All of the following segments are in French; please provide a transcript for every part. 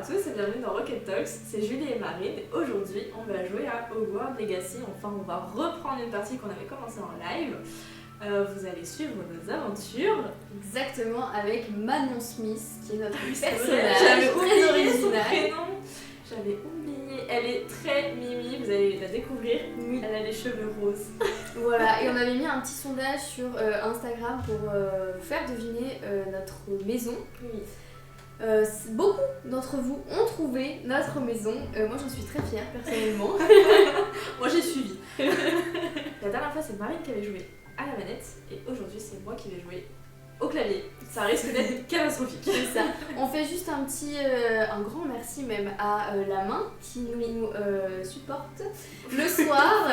tous et bienvenue dans Rocket Talks, c'est Julie et Marine. Aujourd'hui, on va jouer à Hogwarts Legacy. Enfin, on va reprendre une partie qu'on avait commencée en live. Vous allez suivre nos aventures. Exactement, avec Manon Smith, qui est notre personnage. J'avais très oublié son original. prénom. J'avais oublié. Elle est très mimi, vous allez la découvrir. Oui. Elle a les cheveux roses. Voilà, et on avait mis un petit sondage sur Instagram pour vous faire deviner notre maison. Oui. Beaucoup d'entre vous ont trouvé notre maison. Moi, j'en suis très fière, personnellement. Moi, j'ai suivi. La dernière fois, c'est Marine qui avait joué à la manette et aujourd'hui, c'est moi qui vais jouer au clavier. Ça risque d'être catastrophique. C'est ça. On fait juste un grand merci même à la main qui nous supporte le soir,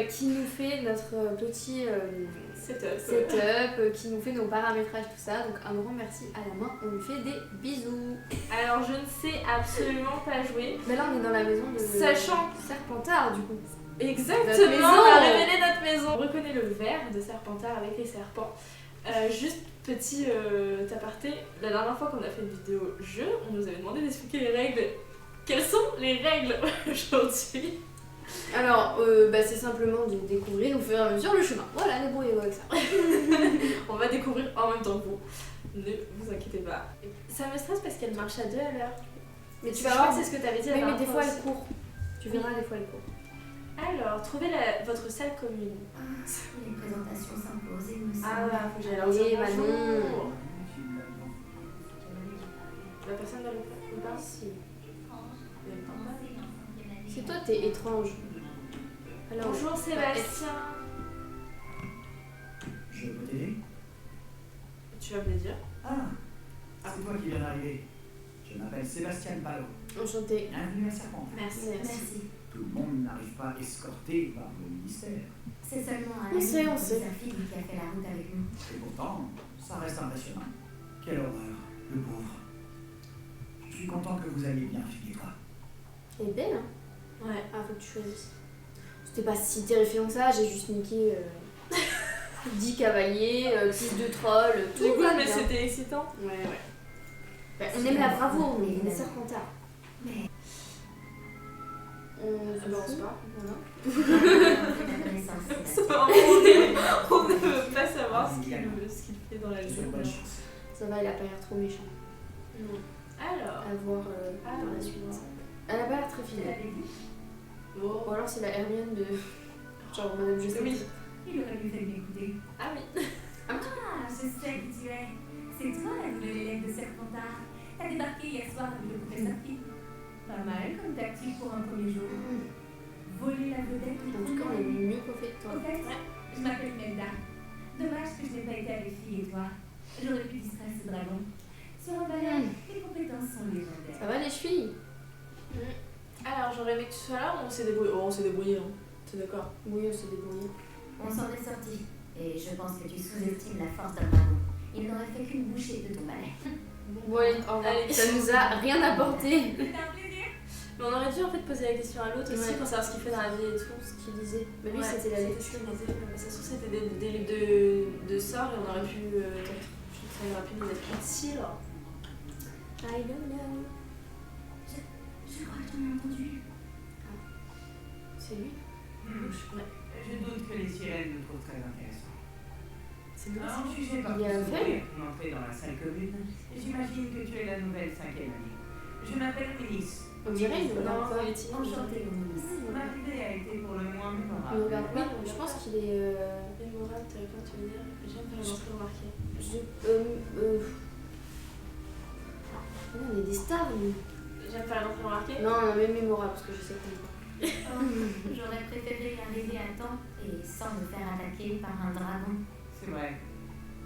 qui nous fait notre petit setup, qui nous fait nos paramétrages, tout ça. Donc un grand merci à la main, on lui fait des bisous. Alors, je ne sais absolument pas jouer. Mais là, on est dans la maison de Sachant Serpentard, du coup. exactement, Notre maison. on a révélé notre maison. On reconnaît le verre de Serpentard avec les serpents. Juste petit aparté, la dernière fois qu'on a fait une vidéo jeu, on nous avait demandé d'expliquer les règles. Quelles sont les règles aujourd'hui? Alors, c'est simplement de découvrir au fur et à mesure le chemin. Voilà, débrouillez-vous avec ça. On va découvrir en même temps que vous. Ne vous inquiétez pas. Ça me stresse parce qu'elle marche à 2 à l'heure. Mais Tu vas voir, c'est ce que tu avais dit la Oui, mais dernière des fois aussi. elle court. Tu verras, des fois elle court. Alors, trouvez votre salle commune. Les présentations s'imposent et nous Ah, sommes... faut que j'aille leur dire Allez, bonjour. Manon. La personne va le pas Si. Elle m'entend pas. C'est toi, t'es étrange. Alors, Bonjour Sébastien. Je peux t'aider? Tu vas me le dire. Ah, c'est toi qui viens d'arriver. Je m'appelle Sébastien Ballot. enchantée. Bienvenue à Serpentard. Merci. Merci. Tout le monde n'arrive pas escorté par le ministère. C'est seulement un On ami sait, de on sait. sa fille qui a fait la route avec nous. Et pourtant, ça reste impressionnant. Quelle horreur, le pauvre. Je suis content que vous alliez bien, figure-toi. Elle est belle, hein. Ouais. Ah, faut que tu choisisses. C'était pas si terrifiant que ça, j'ai juste niqué 10 cavaliers, plus de trolls, tout Du coup, va mais bien. c'était excitant. Ouais. On aime la bravoure, on est Évidemment. Serpentard. Mais On se Avance fout. pas. Voilà. on fait ta connaissance, Sébastien. On ne veut pas savoir ce qu'il fait dans la Je vie. te souhaite bonne chance. Ça va, il a pas l'air trop méchant. Non. Alors. À voir dans la suite. Elle a pas l'air très Tu fidèle. l'avais dit? Bon. Ou alors c'est la Hermione de. Genre Madame je sais Oui. qui. Il aurait dû faire m'écouter. Ah oui. Ah, je sais qui tu es. C'est toi la nouvelle élève de Serpentard. T'as débarqué hier soir avec le professeur Pip. Pas mal comme tactique pour un premier jour. Voler la vedette du En tout cas, on est mieux coiffé que Au toi. fait, je m'appelle Melda. Dommage que je n'ai pas été avec Fille et toi. J'aurais pu distraire ce dragon. Sur un balai, tes compétences sont légendaires. Ça va les chevilles? Alors, j'aurais aimé que tu sois là ou on s'est débrouillé? Oh, on s'est débrouillé, hein. T'es d'accord? Oui, on s'est débrouillé. On s'en est sorti. Et je pense que tu sous-estimes la force d'un dragon. Il n'aurait fait qu'une bouchée de ton balai. Bon, allez, au revoir. Allez. Ça nous a rien apporté. C'était un plaisir. Mais on aurait dû en fait poser la question à l'autre aussi Ouais. pour savoir ce qu'il fait dans la vie et tout. Ce qu'il disait. Mais lui, Ouais, c'était la ce lecture. qu'il disait. Mais ça se trouve, c'était des livres de sorts et on aurait pu. Ça aurait pu nous être utile. I don't know. Je crois que j'en ai entendu. C'est lui? Ouais. Je doute que les sirènes nous trouvent très intéressants. C'est nous. En jugé par Il y a ton un sourire, ton entrée dans la salle commune, j'imagine que tu es la nouvelle 5e année. Je m'appelle Mélis. On dirait une Non, regarde il est timide. Enchantée, Monimis. Mon arrivée a été pour le moins Il mémorable. regarde pas, je pense qu'il est. Mémorable, t'avais pas, tu veux dire? J'aime faire l'entrée remarquée. On est des stars, nous. J'aime faire l'entrée remarquée. Non, même mémorable, parce que je sais qu'on est pas. Oh, j'aurais préféré arriver à temps et sans me faire attaquer par un dragon. C'est vrai.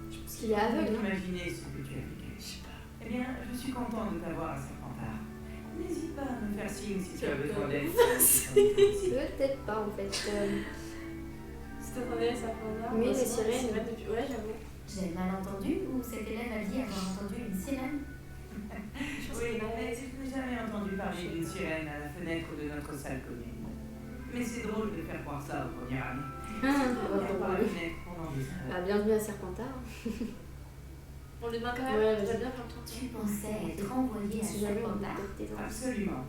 Parce qu'il est aveugle. hein. Imaginez ce que tu as vécu. Je sais pas. Eh bien, je suis content de t'avoir à Serpentard. N'hésite pas à me faire signe si tu as besoin d'aide. Peut-être pas, en fait. Si t'attendais, ça prend là. Mais les sirènes. Depuis... Ouais, j'avoue. J'ai mal entendu ou cet élève a dit avoir entendu une sirène? Oui, mais je n'ai jamais entendu parler d'une sirène à la fenêtre de notre salle commune. Mais c'est drôle de faire croire ça aux premières années. Ah, Regarde par la fenêtre pendant des heures. Bah, bienvenue à Serpentard. On lui demande quand même. Ouais, J'aime bien faire le tour. Tu pensais être envoyé à Si jamais on Serpentard? a des enfants. Absolument.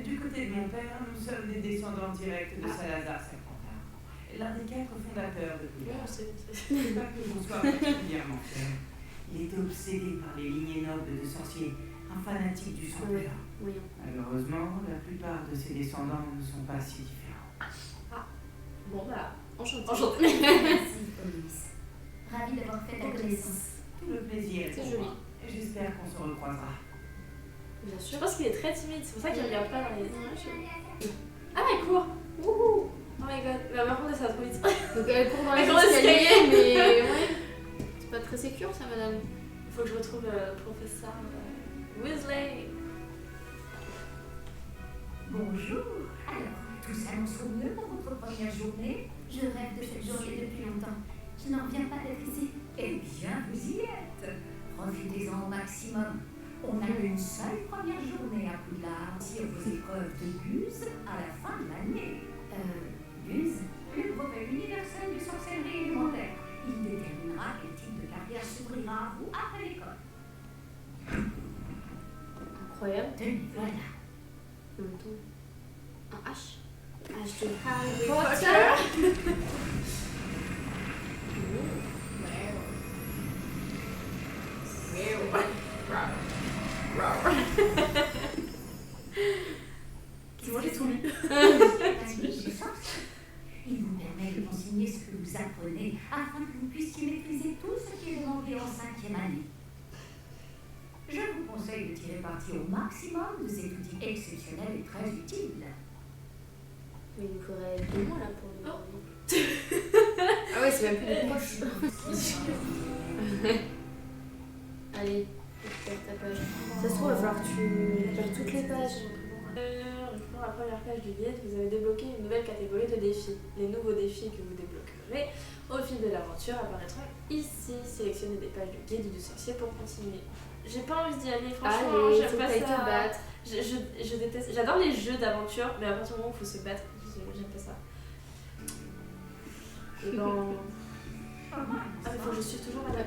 Du côté de mon père, nous sommes des descendants directs de Salazar Serpentard, l'un des 4 fondateurs de Oui, Poudlard. on sait. C'est pas que je sois particulièrement fier. Il était obsédé par les lignées nobles de sorciers, un fanatique du sang pur. Oui. Malheureusement, la plupart de ses descendants ne sont pas si différents. Bon, bah, enchanté. Merci, Polynice. Ravie d'avoir fait ta connaissance. Tout le plaisir est C'est pour joli. moi. Et j'espère qu'on se recroisera. Bien Je sûr. pense qu'il est très timide, c'est pour ça qu'il regarde pas dans les. Ouais, je sais. Ah, il court. Wouhou. Oh my god. Bah, par contre, ça va trop vite. Donc elle court dans les Elle court dans escaliers, mais ouais. C'est pas très sécure ça, madame. Il faut que je retrouve le professeur Weasley. Bonjour. Alors, tout s'annonce au mieux pour votre première journée? Je rêve de cette journée depuis longtemps. Je n'en reviens pas d'être ici. Eh bien, vous y êtes. Profitez-en au maximum. On a une seule première journée à Poudlard sur vos épreuves de Buse à la fin de l'année. Buse, le brevet universel de sorcellerie élémentaire. Il déterminera quel type de carrière s'ouvrira à vous après l'école. Incroyable. Tenez, voilà. En même temps. Un H. H de Harry Potter. Potter. C'est moi, j'ai tout lu. Il vous permet de m'enseigner ce que vous apprenez afin que vous puissiez maîtriser tout ce qui est demandé en 5e année. Je vous conseille de tirer parti au maximum de cet outil exceptionnel et très utile. Mais il nous faudrait 2 mois là pour le. Oh. Ah ouais, c'est même plus des poches. Allez, récupère ta page. Ça se trouve, il va falloir que tu récupères toutes les pages. Récupérant la première page du guide, vous avez débloqué une nouvelle catégorie de défis. Les nouveaux défis que vous débloquerez au fil de l'aventure apparaîtront ici. Sélectionnez des pages du guide du sorcier pour continuer. J'ai pas envie d'y aller, franchement, Allez, j'aime faut pas pas te ça. battre. Je déteste. J'adore les jeux d'aventure, mais à partir du moment où il faut se battre, j'aime pas ça. Et ben. Ah, mais faut que je suive toujours madame.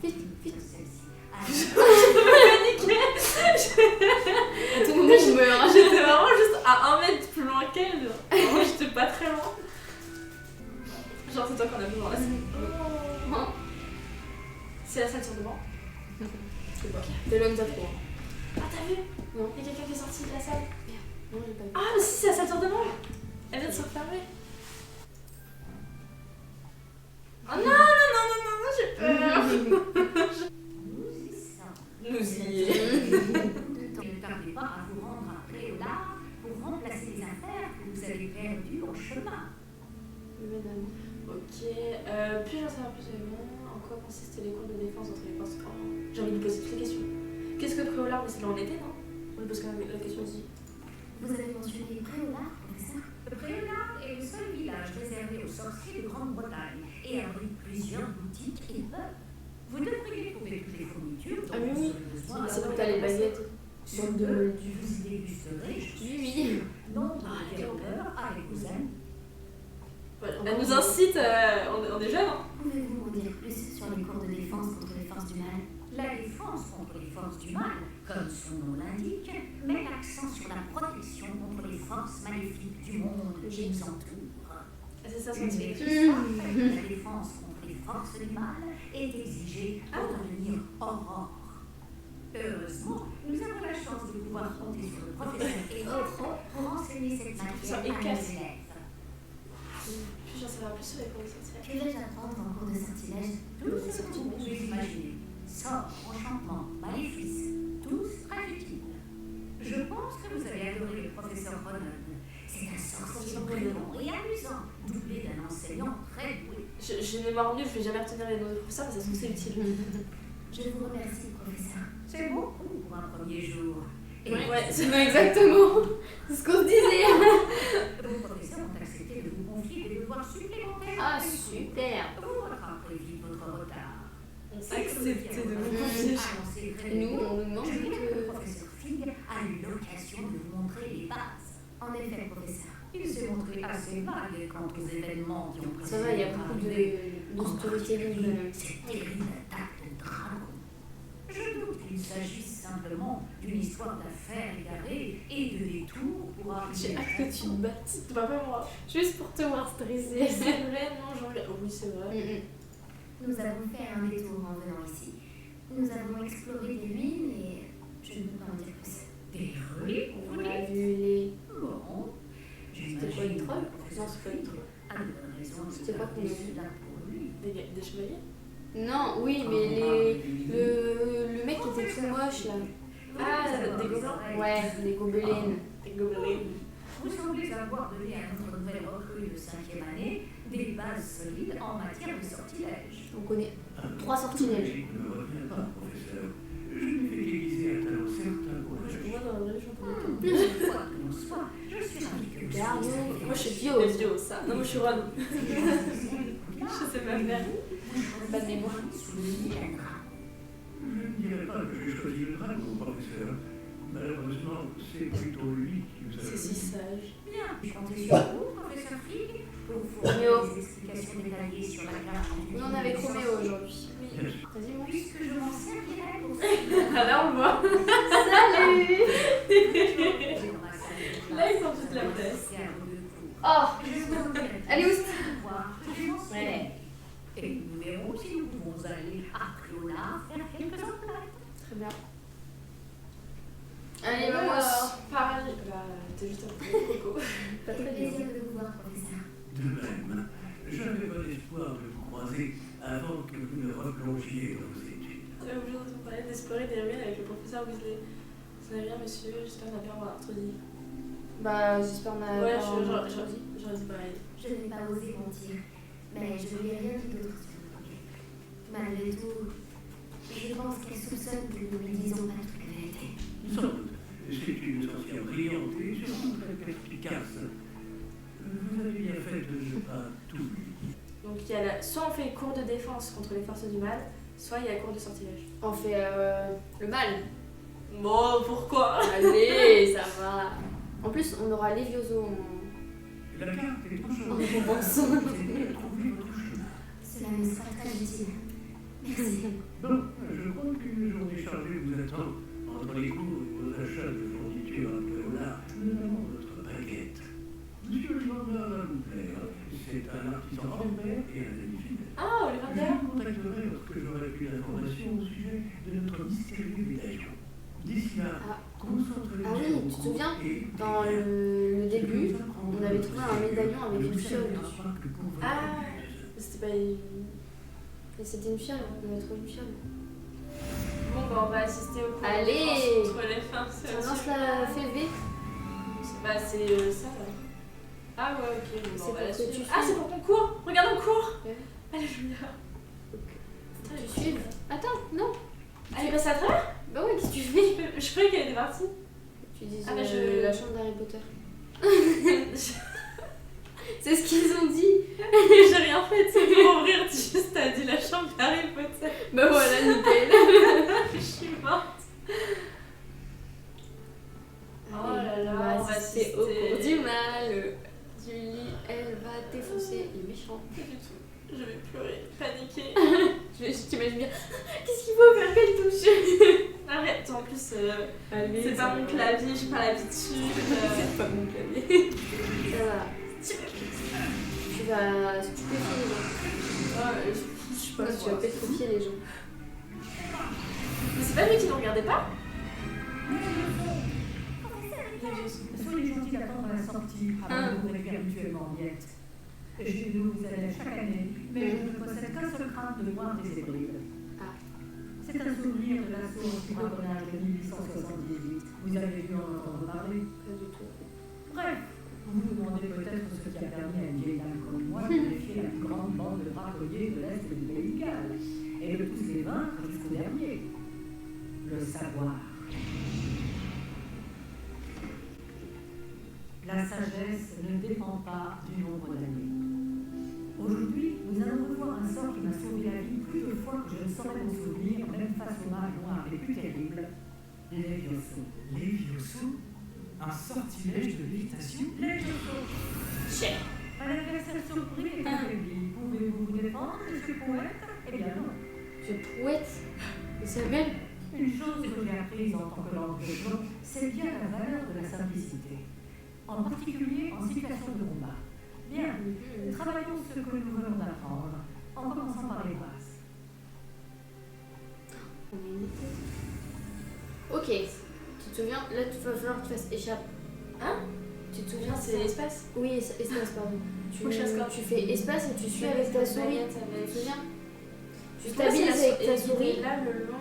Vite, vite. Celle-ci. Paniquée. À tout moment, je meurs. J'étais vraiment juste à 1 mètre plus loin qu'elle. Vraiment, j'étais pas très loin. Genre, c'est toi qu'on a besoin là. Oh. C'est la salle sur devant. Je sais pas. De l'homme à trop. Ah, t'as vu? Non. Il y a quelqu'un qui est sorti de la salle. Non, j'ai pas vu. Ah, mais si, c'est la salle sur devant. Elle vient de se refermer. Oh non, j'ai peur. Nous y sommes. Nous y est. Ne tardez pas à vous rendre à Préolard pour remplacer les affaires que vous avez perdues en chemin. Madame. Ok, puis-je en savoir plus en quoi consistent les cours de défense entre les forces? J'ai envie de lui poser toutes les questions. Qu'est-ce que Préolard? Mais c'est là en été, non? On lui pose quand même la question aussi. Vous avez mentionné Préolard, professeur? Préolard est le seul village réservé aux sorciers de Grande-Bretagne et abrite plusieurs boutiques et pubs. Vous devriez trouver toutes les fournitures dont Ah oui, vous oui. aurez besoin. C'est pour t'as les baguettes. Bande de moldus. Vous y dégusterez, je suis Oui, sûre, oui. nombre de développeurs avec vos amis. Voilà. Elle nous incite, on est jeunes, hein. Pouvez-vous m'en dire plus sur les cours de défense contre les forces du mal? La défense contre les forces du mal, comme son nom l'indique, met l'accent sur la protection contre les forces maléfiques du monde qui nous entoure. C'est ça son Une truc. maîtrise parfaite de la défense contre les forces du mal est exigée pour devenir aurore. Heureusement, nous avons la chance de pouvoir compter sur le professeur Eckhart pour enseigner cette matière à nos élèves. Puis j'en savoir plus sur les cours de sorcière. Que vais-je apprendre en cours de sortilège? Tout ce que vous pouvez imaginer. Sorts, enchantements, maléfices, tous très utiles. Je pense que vous allez adorer le professeur Ronan. C'est un sorcier brillant et amusant, doublé d'un enseignant très doué. J'ai une mémoire nulle, je vais jamais retenir les noms des professeurs, mais ça se trouve c'est utile. Je vous remercie, professeur. C'est beaucoup pour un premier jour. Et Ouais, C'est exactement. C'est ce qu'on se disait. vos professeurs ont accepté de vous confier des devoirs supplémentaires. Ah, super. Vous rattraperez vite votre retard. On a accepté de vous confier. Nous, on nous demande Je dirais que le que. professeur Fig a eu l'occasion de vous montrer les bases. En effet, professeur. Il s'est montré assez vague quant aux événements qui ont Ça va, il y a beaucoup de storytelling. Cette terrible attaque de dragon s'agisse simplement d'une histoire d'affaires égarées et de détours pour arriver J'ai à hâte que tu me battes. Bah pas moi. Juste pour te voir stressée. C'est vrai, non, j'en reviens. Oui, c'est vrai. Nous avons fait un détour en venant ici. Nous avons exploré des ruines et je ne peux pas en dire plus. Des ruines? On a vu les... Bon, C'était quoi, une troll? Non, c'est pas une troll. a de bonnes raisons de C'était quoi qu'on a vu? cela pour lui. Des chevaliers? Non, oui, mais le mec qui était tout moche là. Ah, des gobelins? Ouais, les gobelins. Des gobelins. Vous semblez avoir donné à notre nouvelle recrue de 5e année des bases solides en matière de sortilège. On connaît 3 sortilèges. Ne me reviens pas, professeur. Je n'ai fait qu'aiguiser un talent certain pour la Moi, dans la vraie, j'en connais pas. Quoi qu'il en soit, je suis ravie que vous Regarde, soyez- moi je suis Des bio. vieux, ça. Non, moi je suis Ron. Je sais même pas. Pas de mémoire. Je ne dirais pas que j'ai choisi le dragon, professeur. Malheureusement, c'est plutôt lui qui nous a C'est si sage. Bien, je comptais sur vous, professeur Flick, pour vous fournir des explications détaillées sur la carte. On en avait Chroméo aujourd'hui. Bien sûr. Vas-y, moi. Puisque je m'en servirai pour Ah, là, on le voit. Salut. Là, ils sont toutes la tête. Oh, allez, où Ouais. Et nous verrons si nous pouvons aller à Clona faire quelques enquêtes. Très bien. Allez, Alors, vamos. pareil. Bah, t'es juste un peu coco. Pas très bien. Plaisir de vous voir, professeur. De même, j'avais bon espoir de vous croiser avant que vous ne replongiez dans vos études. Aujourd'hui, on parlait d'explorer des ruines avec le professeur Weasley. Ça va bien, monsieur. J'espère qu'on a bien introduit. Bah, j'espère qu'on a. Ouais, pas- j'aurais dit pareil. Je n'ai pas osé mentir, mais je lui ai rien dit d'autre sur le projet. Malgré tout, je pense qu'elle soupçonne que nous lui disons pas toute la vérité. Sans doute, c'est une sorcière brillante et surtout très perspicace. Vous avez bien fait de ne pas tout lui dire. Donc, il y a soit on fait cours de défense contre les forces du mal, soit il y a cours de sortilège. On fait le mal. Bon, pourquoi? Allez, ça va. En plus, on aura Lévioso en La carte est enchantée. récompense. Trouvez votre chemin. Cela me sera très utile. Merci. Bon, je crois qu'une journée chargée vous attend. Entre les cours et vos achats de fournitures à Cléola, nous avons notre baguette. Monsieur Levander va vous plaire. C'est un artisan hors pair et un ami fidèle. Ah, Je Ollivander. vous contacterai lorsque j'aurai plus d'informations au sujet de notre mystérieux médaillon. D'ici là, concentrez-vous Ah oui, sur vos tu te cours souviens, et dans le début, on avait trouvé un médaillon avec une fiole dessus. Ah. C'était pas une... Et c'était une fiole, on avait trouvé une fiole. Bon, bah, on va assister au cours Allez. de défense contre les fins. On lance la FV. Bah, c'est ça, là. Ah ouais, ok. Bon, C'est on va pour la que suivre. tu Ah, c'est pour qu'on court. Regarde, on court. Ouais. Allez, Julia. Tu suives. Attends, non. Elle est passée à travers? Bah ouais, qu'est-ce que tu fais? Je croyais qu'elle était partie. Tu dis Ah, bah, je- la chambre d'Harry Potter. J'ai C'est ce qu'ils ont dit. rien fait, c'est pour ouvrir, tu juste t'as dit la chambre d'Harry Potter. Bah voilà, nickel. Je suis morte. Oh là là, on va assister au assister. cours du mal. Julie, elle va défoncer les méchants. Pas du tout. Je vais pleurer, paniquer. Je t'imagine bien. Qu'est-ce qu'il faut faire? Quelle touche? Arrête, en plus, Allez, c'est pas mon clavier, j'ai pas l'habitude. C'est pas mon clavier. Ça va. Tu vas stupéfier les gens. Je sais pas, Tu vas pétrifier les gens. Mais c'est pas lui qui ne regardait pas? Soyez gentils d'attendre la sortie avant de vous réduire mutuellement en miettes. Chez nous, vous allez chaque année, mais je ne possède qu'un seul crâne de moindre des hébrides. Ah. C'est un souvenir de l'assaut anti-dragonnage de 1878. Vous avez dû en entendre parler. Pas du tout. Bref, vous vous demandez peut-être ce qui a permis à une vieille dame comme moi de défier la plus grande bande de braconniers de l'Est du Pays de Galles et de tous les vaincre jusqu'au dernier. Le savoir. La sagesse ne dépend pas du nombre d'années. Aujourd'hui, nous allons revoir un sort qui m'a sauvé la vie plus de fois que je ne saurais m'en souvenir, même face au mal noir les plus terribles, Lévioso. Lévioso? Un sortilège de lévitation? Lévioso. Un adversaire surpris et affaibli. Pouvez-vous vous défendre, monsieur Poète? Eh bien non. Je poète. Il s'appelle. Une chose que j'ai apprise en tant que langue de jeu, c'est bien la valeur de la simplicité, en particulier en situation de combat. Bien, travaillons ce que nous venons d'apprendre, en commençant par les bases. Ok, tu te souviens, là il va falloir que tu fasses échappe. Hein? Tu te souviens, C'est l'espace. Oui, espace, pardon. Faut que je fasse quoi? Tu fais espace et tu suis avec ta souris. Tu te souviens? Tu stabilises Pourquoi avec ta souris. Là, le long.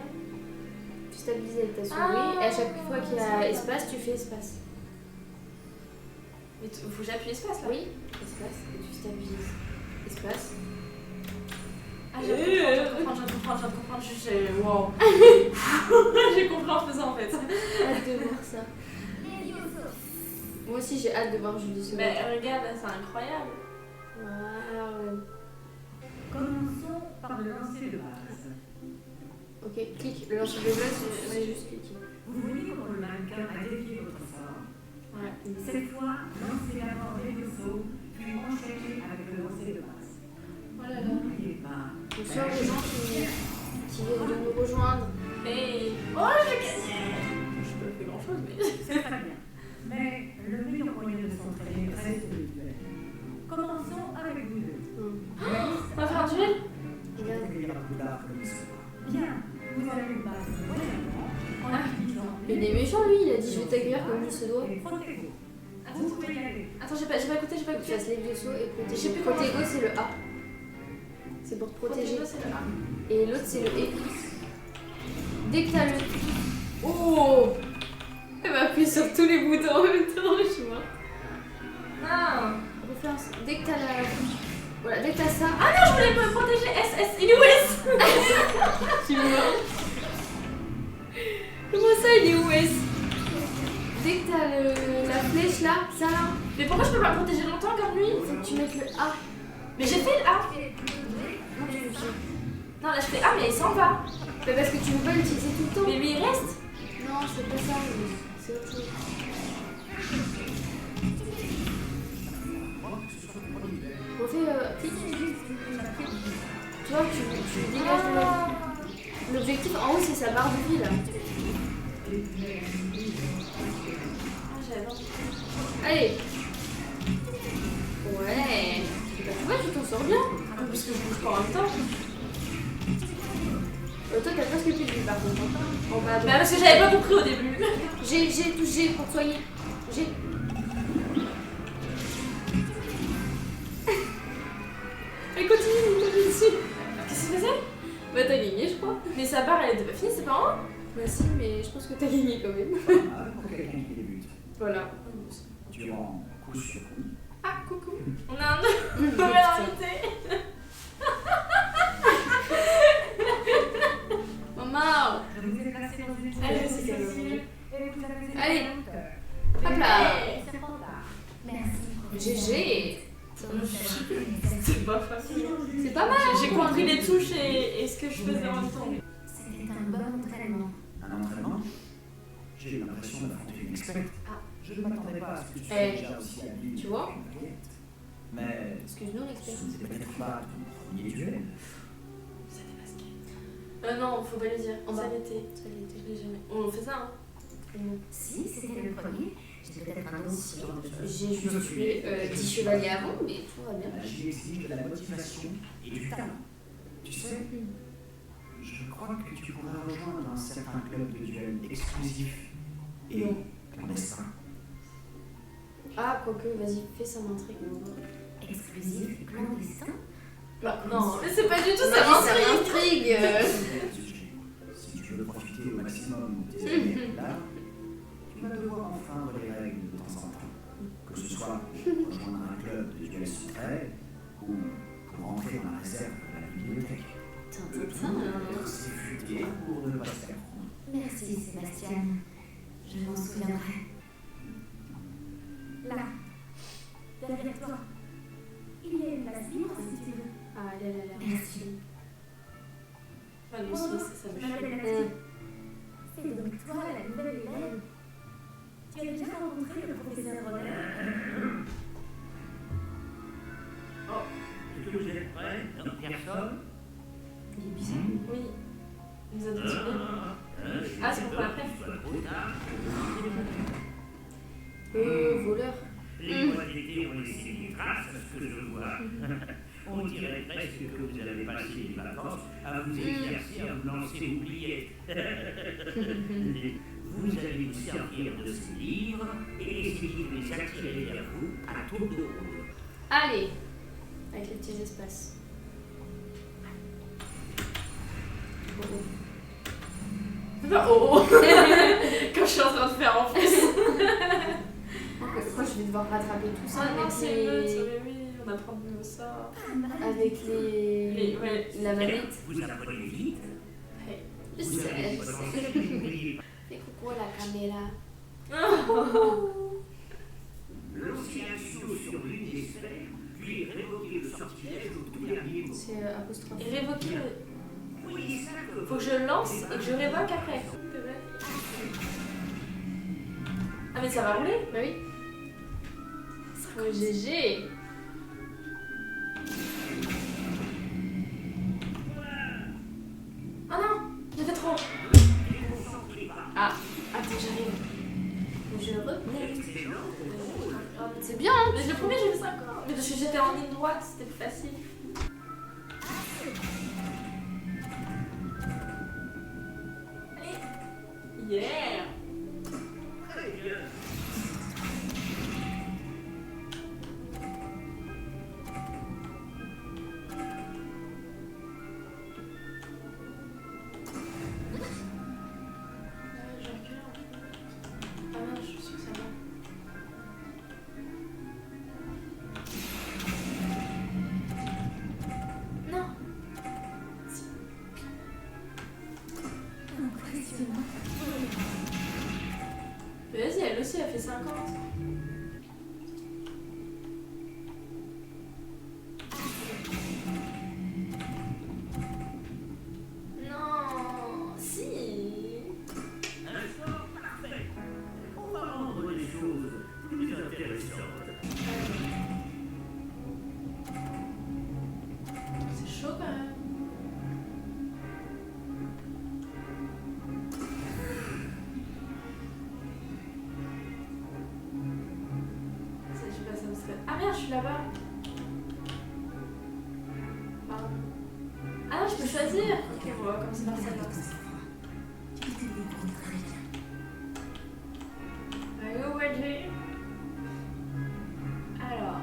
Tu stabilises avec ta souris et à chaque fois qu'il y a espace, tu fais espace. Mais faut que j'appuie espace là? Oui, espace et tu stabilises. Espace. Ah, je viens de comprendre. Wow. J'ai compris en faisant en fait. Hâte de voir ça. Moi aussi j'ai hâte de voir Julie se Mais battre. regarde, c'est incroyable. Waouh. Commençons par le lancer de base. Ok, clique. Le lancer de base, c'est juste cliquer. Vous voyez comment le mannequin a dévié votre sort. Ouais. Cette fois, lancez d'abord les deux sauts, puis enchaînez avec le lancer de base. Oh là là. N'oubliez pas. Bonsoir aux gens qui viennent de nous rejoindre. Hey. Oh, j'ai gagné. Je peux pas faire grand chose, mais. C'est très bien. Mais le meilleur moyen de s'entraîner reste le duel. Commençons avec vous deux. On va faire un duel? Regarde. Plus tard comme ça. Bien, vous allez vous battre moyennement en utilisant Il est méchant lui, il a dit je vais t'accueillir comme il se doit. les protégos. Attends, Vous pouvez y aller. Attends, j'ai pas écouté. Tu fasses les deux sauts et Je sais protéger. plus comment Protégo c'est le A. C'est pour te protéger. c'est le A. Et l'autre c'est le E. Dès que t'as le. Oh! Elle va appuyer sur tous les boutons en même temps, je vois. Non. Dès que t'as la. Voilà, dès que t'as ça. Ah non, je voulais me protéger. S, il est où S? Tu vois? Comment ça il est où S? Dès que t'as la flèche là, ça là, Mais pourquoi je peux pas me protéger longtemps comme lui? faut que tu mettes le A. Mais j'ai fait le A. Non, tu fais. Non, là je fais A, mais il s'en va. Mais parce que tu veux pas l'utiliser tout le temps. Mais lui il reste. Non, c'est pas ça, c'est autre chose. Refais clique. Tu vois, tu dégages de la. L'objectif en haut, c'est sa barre de vie là. Ah, j'avais pas. Allez. Ouais. Bah, tu vois, tu t'en sors bien. Parce que je bouge pas en même temps. Toi, t'as presque plus de vie par contre. En bas. Bah, parce que j'avais pas compris au début. J'ai touché pour soigner. J'ai. Elle continue dessus. Qu'est-ce que c'est? Bah, t'as gagné, je crois. Mais sa barre elle était pas finie, c'est pas en haut? Bah, si, mais je pense que t'as gagné quand même. Ah, pour quelqu'un qui débute. Voilà. Durant coup sur coup. Ah, coucou. On a un nouvel invité. Maman. Je vous ai placé dans une Allez, situation c'est difficile et vous avez Allez. été à la hauteur. Hop là. Serpentard. Merci. GG. C'est pas facile. C'est pas mal. J'ai compris les touches et ce que je faisais en même temps. C'était un bon entraînement. Un entraînement. J'ai eu l'impression d'affronter une experte. Ah. Je ne m'attendais pas à ce que tu sois Eh, déjà aussi habile. tu vois qu'une baguette. Mais Excuse-nous, l'expert. ce n'était peut-être pas ton premier duel. Ça démasqué. Non, faut pas le dire. En bas. Ça l'était. Ça l'était. Je l'ai jamais. On fait ça, hein. Si, c'était le premier. J'ai peut-être un don si genre de choses. J'ai juste tué 10 chevaliers avant, mais tout va bien. La magie exige de la motivation et du talent. Tu sais, je crois que tu pourrais rejoindre un certain club de duel exclusif et Non. clandestin. Ah, quoique, vas-y, fais ça m'intrigue. Exclusif et clandestin. Bah, non, mais c'est pas du tout ça. Ça m'intrigue. m'intrigue. Si tu veux profiter au maximum de tes années là, tu vas devoir enfreindre les règles de temps en temps. Que ce soit pour rejoindre un club de duel secret ou pour entrer dans la réserve de la bibliothèque. Être si futé pour ne pas se faire prendre. Merci Sébastien. Je m'en souviendrai. Là, derrière toi, il y a une place libre si tu veux. Ah, là, là, là. Merci. Ah, moi aussi, ça me Je m'appelle fait. Astrid. C'est donc toi la nouvelle élève. Tu as déjà rencontré le professeur Robert? Est-ce que vous êtes prêts? Non, personne? Il est bizarre. Oui. Il nous a donné. Ah, c'est pour après. Voleur. Les mois d'été ont laissé des traces à ce que je vois. On dirait presque que vous avez passé les vacances à vous exercer à vous lancer oubliette. Vous allez vous servir de ces livres et essayer de les attirer vers vous à tour de rôle. Allez, avec les petits espaces. Oh. Comme je suis en train de faire en plus. Pourquoi je vais devoir rattraper tout ça Ah non, avec c'est les... neutre, oui, on apprend de nouveau ça. Avec les... Ouais. La manette. Vous apprenez vite. Je Vous avez sais. potentiel, n'oubliez pas. Fais coucou à la caméra. Lancez un saut sur l'une des sphères, puis révoquez le sortilège au tout dernier mot. C'est apostrophe. Et révoquer le... Voyez ça comme Faut que je lance et que je révoque après. Ah mais ça va rouler? Bah oui. Oh, GG. Ah non, j'ai fait trop. Ah, attends, j'arrive. Je remets. C'est bien, hein, mais le premier j'ai fait ça encore. Mais parce que j'étais en ligne droite, c'était plus facile. Allez. Yeah. très bien. J'ai reculé un peu. Ah non, je suis sûre que ça va. Non. Si. Mais vas-y, elle aussi, elle fait 50. Non, si. Un sort parfait. On va rendre les choses plus intéressantes. C'est chaud quand même. Ça, je sais pas, ça me stresse. Ah merde, je suis là-bas. Pardon. Ah non, je peux choisir. Ok, on va commencer par celle-là. Are you ready? Alors.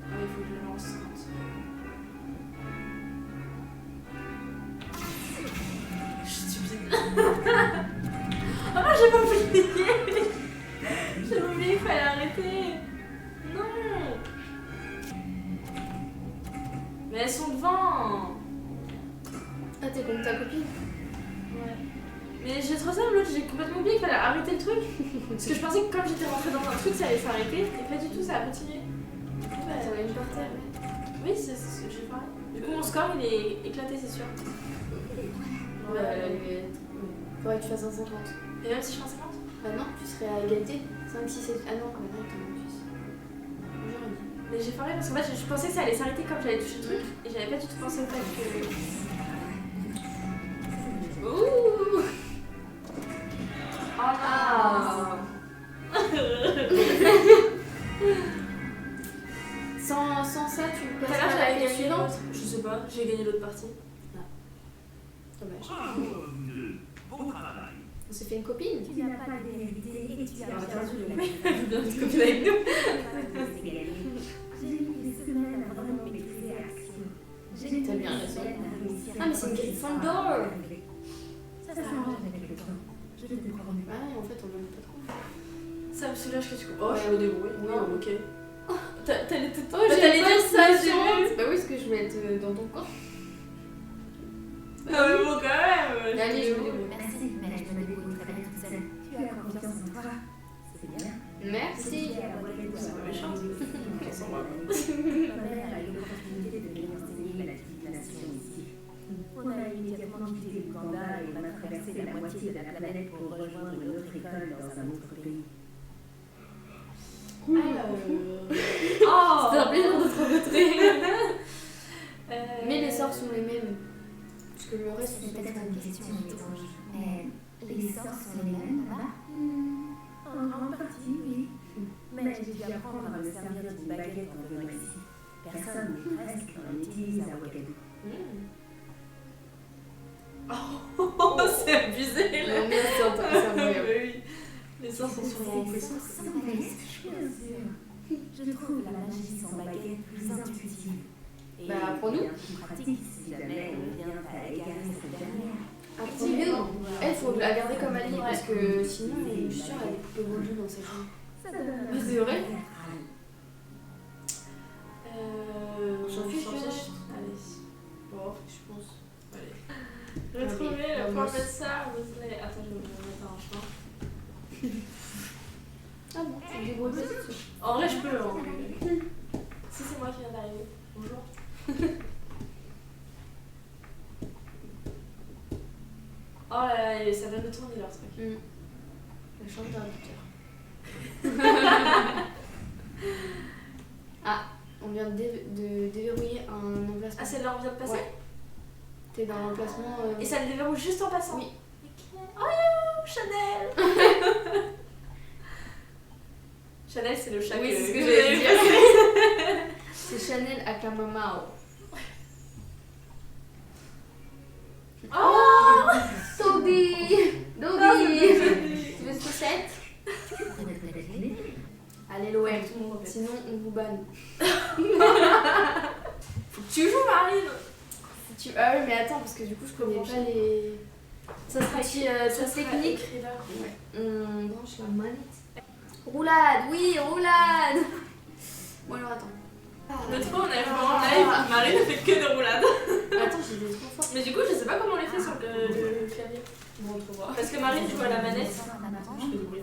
Ah oui, il faut que je lance. Je suis stupide. Ah non, j'ai pas oublié. J'ai oublié qu'il fallait arrêter. Non. Mais elles sont devant. Ah, t'es comme ta copine. Ouais. Mais j'ai trop ça, l'autre, j'ai complètement oublié qu'il fallait arrêter le truc. Parce que je pensais que comme j'étais rentrée dans un truc, ça allait s'arrêter. Et pas du tout, ça a continué. Du coup, bah, T'en as une par terre, ouais. oui, c'est ce que j'ai parlé. Du coup, mon score, il est éclaté, c'est sûr. Ouais, faudrait que tu fasses un 50. Et même si je fais un 50? Bah non, tu serais à égalité. 5, 6, 7. Ah non, quand même, t'en as plus. J'aurais dit. Mais j'ai parlé parce qu'en fait, je pensais que ça allait s'arrêter comme j'allais toucher le truc. Et j'avais pas du tout pensé au fait que... Ouh. Oh Ah. Sans ça, tu Tout passes à l'heure, à j'avais la gagné suivante. l'autre. Je sais pas, j'ai gagné l'autre partie. Dommage. Bravo à vous deux. Bon travail. On s'est fait une copine. Tu n'as pas de vérité et tu as Ah, pas attention, de J'ai bien une copine avec nous. J'ai mis des semaines à vraiment maîtriser l'action. J'ai T'as bien raison. Ah, mais c'est une Gryffondor. Ça s'arrange avec le temps. Je te promets. Ah ouais, en fait, on aime pas trop. Ça me soulage que tu coupes. Oh, Ouais. je suis au débrouille. Oui. Non, ok. T'allais tout Oh, j'ai t'allais pas dire ça, j'ai suivante. vu. Bah oui, parce que je voulais être dans ton camp. Non, mais bon, quand même. Mais allez, je me débrouille. Merci, mais je me débrouille très bien toute seule. Tu as confiance en toi. C'est bien. Merci. Tu as la volonté de C'est pas méchant. Ma mère a eu l'opportunité de venir enseigner la divination ici. On a immédiatement quitté l'Ouganda et on a traversé la moitié de la planète pour rejoindre une autre école dans un autre pays. Oh. C'était un plaisir de te rencontrer. Euh, Mais les sorts sont les mêmes. Parce que le reste, C'est peut-être une question étrange, mais les sorts sont les mêmes là-bas? En grande partie, oui. Mais j'ai dû apprendre à me servir d'une baguette en venant ici. Personne, ou presque, n'en utilise à Ouagadougou. Oh, c'est abusé là. Mais c'est incroyable. Oui. Les sorts sont sûrement impressionnants. Bien sûr. Je trouve la magie sans baguette plus intuitive. Et Bah, apprends-nous. plus pratique si jamais on vient à égarer cette dernière. Apprends-nous. Elle, faut la garder comme elle est parce que sinon, je suis sûre, elle a des poupées volées dans sa chambre. Ça donne un C'est vrai? J'en fiche. fiche. Allez. Bon, Je pense. allez. Retrouver le point médecin. Attends, je vais me mettre un chemin. Ah bon, tu te débrouilles pas dessus. En vrai, je peux. Hein. Si c'est moi qui viens d'arriver. Bonjour. Oh là là, ça vient de tourner leur truc. La chambre d'un buteur. Ah, on vient de déverrouiller un emplacement. Ah, c'est là où on vient de passer. Ouais. T'es dans l'emplacement. Et ça le déverrouille juste en passant. Oui. Oh, Chanel. Chanel, c'est le chat Oui, que c'est ce que que j'allais j'ai dire. dit. C'est Chanel Aklamamao. Oh, Toby! Dobby! Tu veux sucette? Allez, l'OM. Sinon, on vous banne. faut que tu joues, Marine. Ah oui, mais attends, parce que du coup, je connais pas les. Ça sera qui technique. On branche la manette. Roulade, oui, roulade! Bon, alors attends. L'autre fois, on a joué en live. Marine ne fait que des roulades. Attends, j'ai des trop fort. Mais du coup, je sais pas comment on les fait sur le clavier. Bon, on voir. Parce que Marine joue à la manette.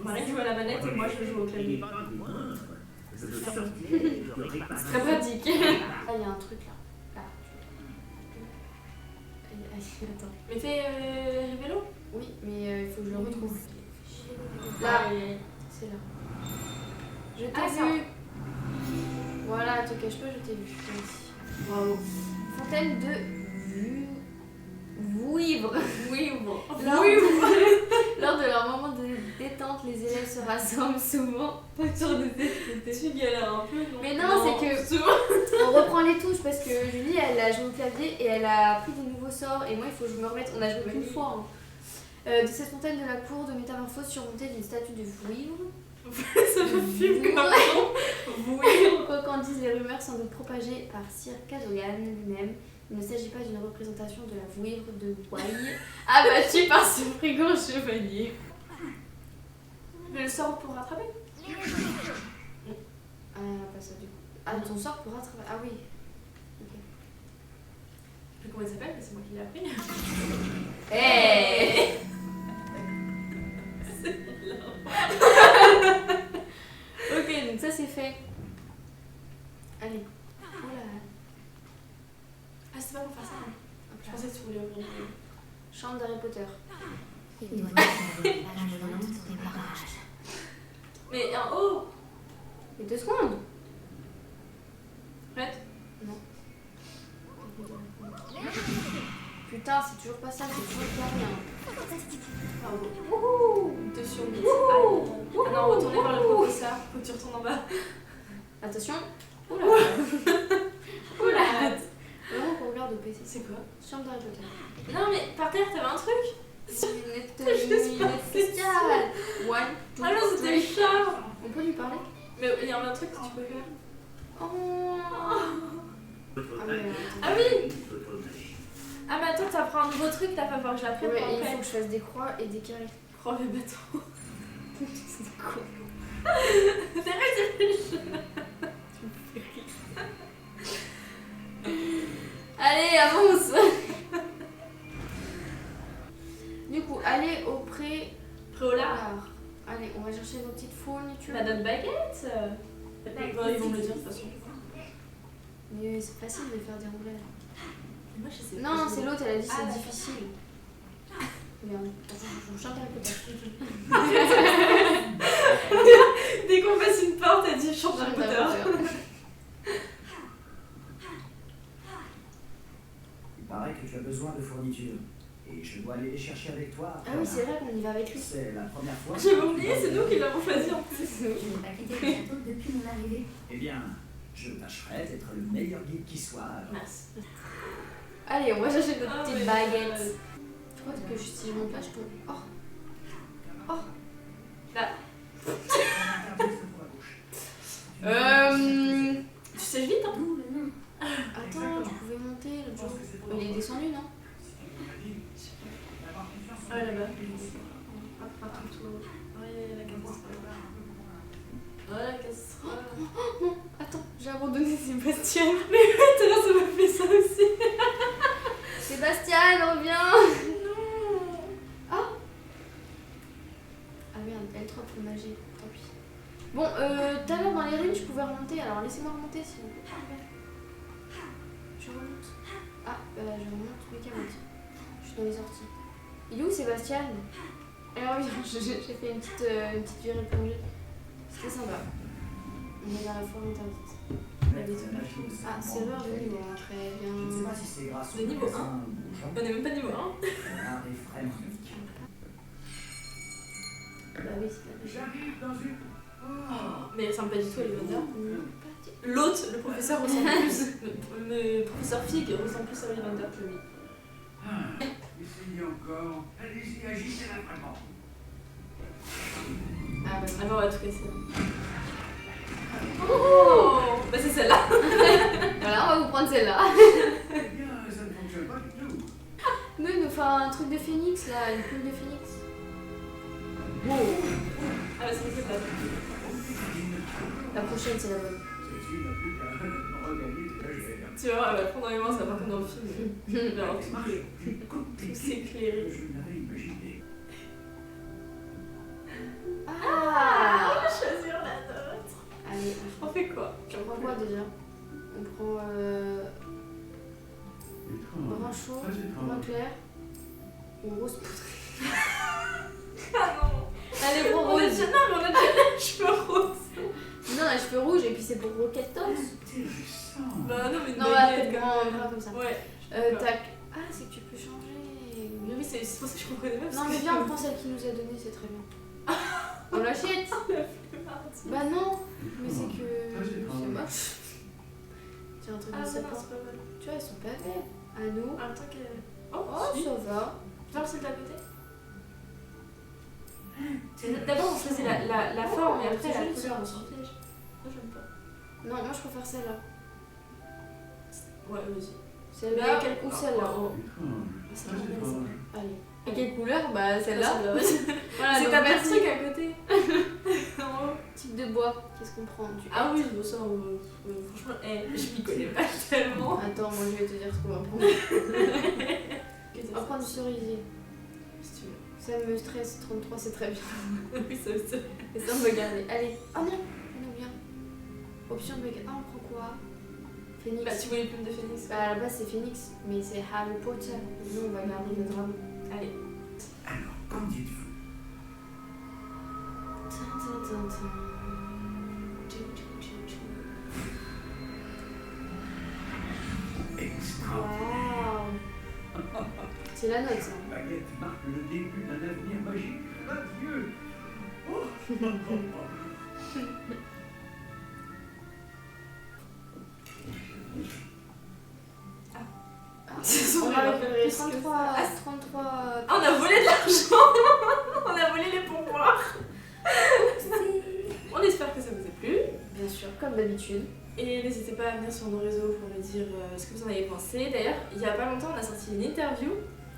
Marine joue à la manette et moi je joue au clavier. C'est très pratique. Ah, il y a un truc là. Là. Attends. Mais fais Révélo. Oui, mais il faut que je le retrouve. Là. Là, c'est là. Je t'ai Ah, ça. vu. Voilà, te cache pas, je t'ai vu. Merci. Bravo. Fontaine de Vouivre. Lors de leur moment de détente, les élèves se rassemblent souvent autour de des Tu galères un peu, non? Mais non, c'est que on reprend les touches parce que Julie, elle a joué au clavier et elle a appris des nouveaux sorts et moi, il faut que je me remette. On a joué qu'une fois. Hein. De cette fontaine de la cour de métamorphose surmontée d'une statue de Vouivre. Ça me filme comme un Quoi qu'en disent les rumeurs sans doute propagées par Sir Cadogan lui-même, il ne s'agit pas d'une représentation de la vouivre de Wai, abattue par ce frigant chevalier. Mais le sort pour rattraper. Ah, pas ça du coup. Ah, ton sort pour rattraper. Ah oui. Ok. Je sais plus comment il s'appelle, mais c'est moi qui l'ai appris. Hey. Ok, donc ça c'est fait. Allez. Voilà. Ah, c'est pas pour faire ça. Hein. Je pensais que tu voulais ouvrir. Chambre d'Harry Potter. Mais en haut. Mais 2 secondes. Prête? Non. Putain, c'est toujours pas ça, c'est toujours pas rien. Pardon. Wouhou. 2 sur 8. Wouhou. Ah non, retournez vers le professeur. Faut que tu retournes en bas. Attention. Oula. Oula. Vraiment qu'on regarde au PC. C'est quoi? Chambre d'Harry Potter. Non, mais par terre, t'avais un truc? Lunette spéciale. One, two, Ah non, c'était le three. chat. On peut lui parler? Mais il y a un truc que tu peux faire. Oh. Ah oui. Ah mais attends, t'apprends un nouveau truc, t'as pas voir que j'apprenne Ouais, en et il faut fait. que je fasse des croix et des carrés. Croix les bâtons. C'est quoi? C'est vrai, c'est le chat. Allez, avance. Du coup, allez au pré... Préolard. Allez, on va chercher nos petites fournitures. Madame Baguette. Bon, ils vont me le dire de toute façon. Mais c'est facile de faire des roulades. Moi je sais Non, c'est l'autre, elle a dit Ah, c'est d'accord. difficile. Merde, attends, je chante Harry Potter. Dès qu'on passe une porte, elle dit chante Harry Potter. Il paraît que tu as besoin de fournitures. Et je dois aller les chercher avec toi. Ah oui, c'est vrai qu'on y va avec lui. C'est la première fois. J'avais oublié, c'est nous qui l'avons choisi en plus. Je n'ai pas quitté le château depuis mon arrivée. Eh bien, je tâcherai d'être le meilleur guide qui soit. Alors. Merci. Allez, on va chercher notre petite mais baguette. Je crois que si je monte là, je tombe. Oh. Là. Tu sais vite, hein? D'où le nom. Attends, je pouvais monter l'autre jour. Il est descendu, non? Ah là-bas. Un tour. Ouais, la casserole. Ouais, la casserole. Attends, j'ai abandonné Sébastien. Tout à l'heure, ça m'a fait ça aussi. Sébastien, reviens. Non. Ah merde, elle est trop pour nager. Tant pis. Bon, tout à l'heure dans les ruines, je pouvais remonter. Alors laissez-moi remonter si vous plaît. Je remonte. Ah, je remonte mécanique. Je suis dans les orties. Il est où Sébastien? Alors oui, j'ai fait une petite virée plongée. C'était sympa. On est dans la forme interdite. Ah, c'est l'heure de niveau 1, très Je ne sais bien. pas si c'est grâce Le niveau 1. ou On est même pas niveau 1. On arrive vraiment vite. Bah oui, c'est la magie. J'arrive dans une... Mais ça ressemble pas du tout à Ollivander. L'autre, le professeur ressemble plus. Le professeur Fig ressemble plus à Ollivander que lui. Essayez encore. Allez-y, agissez-la vraiment. Ah bah Ah bah on va tout casser. Oh bah c'est celle-là. voilà, on va vous prendre celle-là. Eh bien, ça ne fonctionne pas du tout. Nous, il nous fait un truc de phénix là, une plume de phoenix. Ah bah c'est celle-là. La prochaine, c'est la bonne. Celle-ci n'a plus qu'à regagner toute la chair. Tu vois, elle va prendre un moment, ça va pas comme dans le film. Alors, Ça marche plus compliqué tout s'éclairer. que je n'avais imaginé. On Ah va choisir la nôtre. Allez, On fait quoi? on prend quoi déjà? On prend brun chaud, Très brun étrange. clair ou rose poudré. Ah non. Allez, pour On a rose. déjà, non, mais on a déjà les cheveux roses. Non, les cheveux rouges et puis c'est pour Rocket Tops. Intéressant. Bah non, mais une Non, on va baguette, faire quand même. brun comme ça. Ouais. Tac. Ah, c'est que tu peux changer. Mais oui, c'est pour ça que je reconnais même. Non, mais viens, on prend celle qui nous a donné, c'est très bien. On l'achète. Bah non, mais c'est que c'est moche. Tiens, un truc Ah de non, sapin. c'est pas mal. Tu vois, elles sont pas belles. À nous. En même temps qu'elle. Oh, si. ça va. Genre celle d'à côté. D'abord, on choisit la forme et après c'est la joli, couleur, ça. on s'en fiche. Moi, j'aime pas. Non, moi je préfère celle-là. Ouais, vas-y. Celle-là ou celle-là. Oh. Étrange. C'est Très pas mal, étrange. Allez. Et quelle couleur? Bah celle-là. Celle-là. Voilà, C'est donc ta merci. truc à côté. Type de bois. Qu'est-ce qu'on prend? Du Ah oui, je ça, franchement, je m'y connais pas tellement. Attends, moi je vais te dire ce qu'on va prendre. On va prendre du cerisier. Si tu veux. Ça me stresse, 33 c'est très bien. Oui, ça. Et ça on va garder. Allez. Oh non, on oublie. Option de baguette. Ah, on prend quoi? Phoenix. Bah, tu vois les plumes de phénix. Bah, à la base c'est Phoenix, mais c'est Harry Potter. Nous on va garder le drame. Allez. Alors, qu'en dites-vous? Tin, tin, tin, tin. Extraordinaire. Waouh. C'est la note ça. Baguette marque le début d'un avenir magique. Adieu. Oh. On a récupéré 33. Ah, on a volé de l'argent. On a volé les pourboires. On espère que ça vous a plu. Bien sûr, comme d'habitude. Et n'hésitez pas à venir sur nos réseaux pour nous dire ce que vous en avez pensé. D'ailleurs, il y a pas longtemps, on a sorti une interview.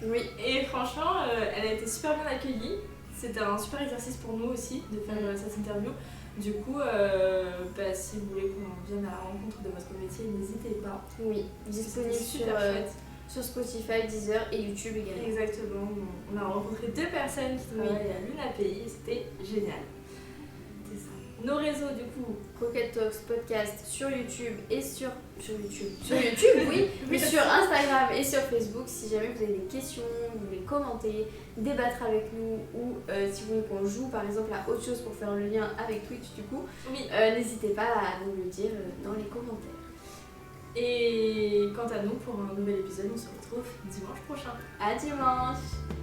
Oui. Et franchement, elle a été super bien accueillie. C'était un super exercice pour nous aussi de faire cette interview. Du coup, si vous voulez qu'on vienne à la rencontre de votre métier, n'hésitez pas. Oui, disponible C'était sur, super chouette. sur Spotify, Deezer et YouTube également. Exactement. On a rencontré 2 personnes qui travaillent à l'UNAPI et c'était génial. C'est ça. Nos réseaux, du coup. Rocket Talks podcast sur YouTube et sur YouTube, oui, mais sur Instagram et sur Facebook. Si jamais vous avez des questions, vous voulez commenter, débattre avec nous ou si vous voulez qu'on joue par exemple à autre chose pour faire le lien avec Twitch du coup, Oui. n'hésitez pas à nous le dire dans les commentaires. Et quant à nous, pour un nouvel épisode, on se retrouve dimanche prochain. À dimanche.